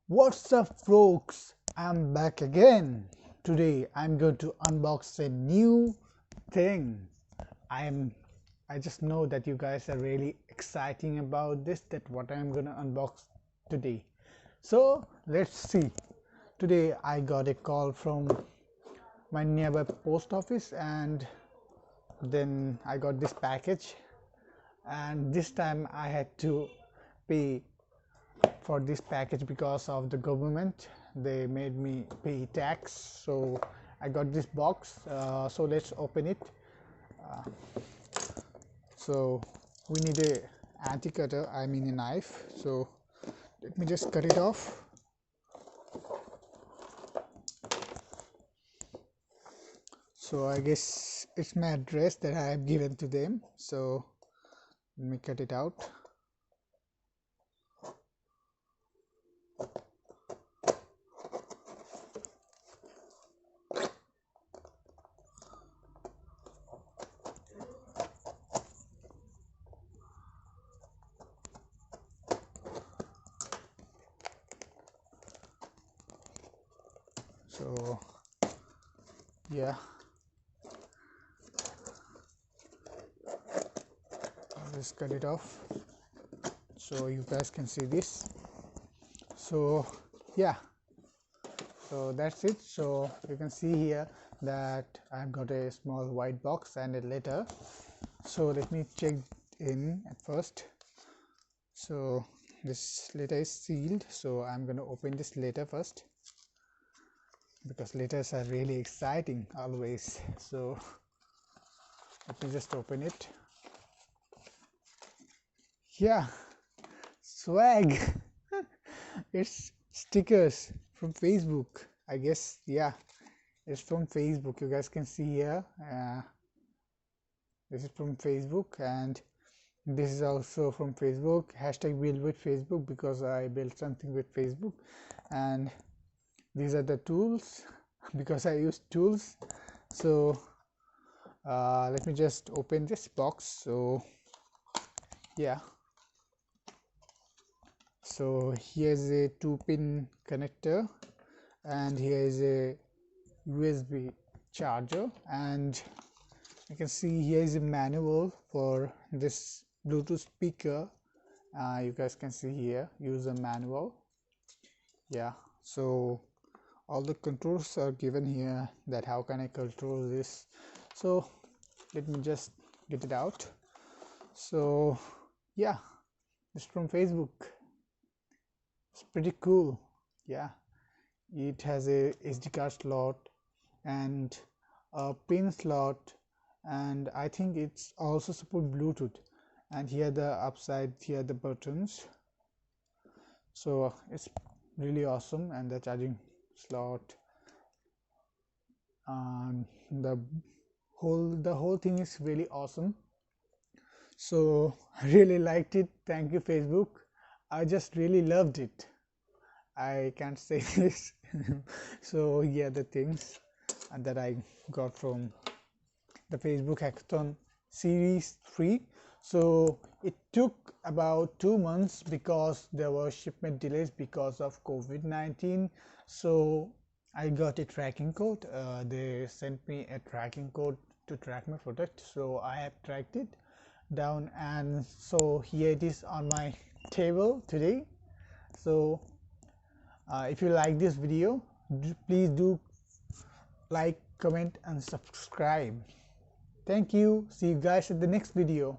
What's up, folks? I'm back again. Today I'm going to unbox a new thing. I'm I just know that you guys are really exciting about this, that what I'm going to unbox today. So let's see. Today I got a call from my nearby post office, and then I got this package, and this time I had to pay for this package because of the government. They made me pay tax, so I got this box. So let's open it. So we need a anti cutter, I mean a knife. So let me just cut it off. So I guess it's my address that I have given to them, so let me cut it out. So yeah, I'll just cut it off so you guys can see this. So yeah, so that's it. So you can see here that I've got a small white box and a letter. So let me check in at first. So this letter is sealed, so I'm going to open this letter first, because letters are really exciting always. So let me just open it. Yeah, swag. It's stickers from Facebook, I guess. Yeah, it's from Facebook. You guys can see here, this is from Facebook, and this is also from Facebook. Hashtag build with Facebook, because I built something with Facebook. And these are the tools, because I use tools. So let me just open this box. So yeah, so here's a 2-pin connector, and here is a USB charger, and you can see here is a manual for this Bluetooth speaker. You guys can see here, user manual. Yeah, so all the controls are given here, that how can I control this. So let me just get it out. So yeah, it's from Facebook. It's pretty cool. Yeah, it has a SD card slot and a pin slot, and I think it's also support Bluetooth. And here the upside, here the buttons. So it's really awesome. And the charging slot, the whole thing is really awesome. So I really liked it. Thank you, Facebook. I just really loved it. I can't say this. So yeah, the things that I got from the Facebook hackathon series 3. So it took about 2 months because there were shipment delays because of COVID-19. So I got a tracking code. They sent me a tracking code to track my product, so I have tracked it down, and so here it is on my table today. So if you like this video, please do like, comment and subscribe. Thank you. See you guys at the next video.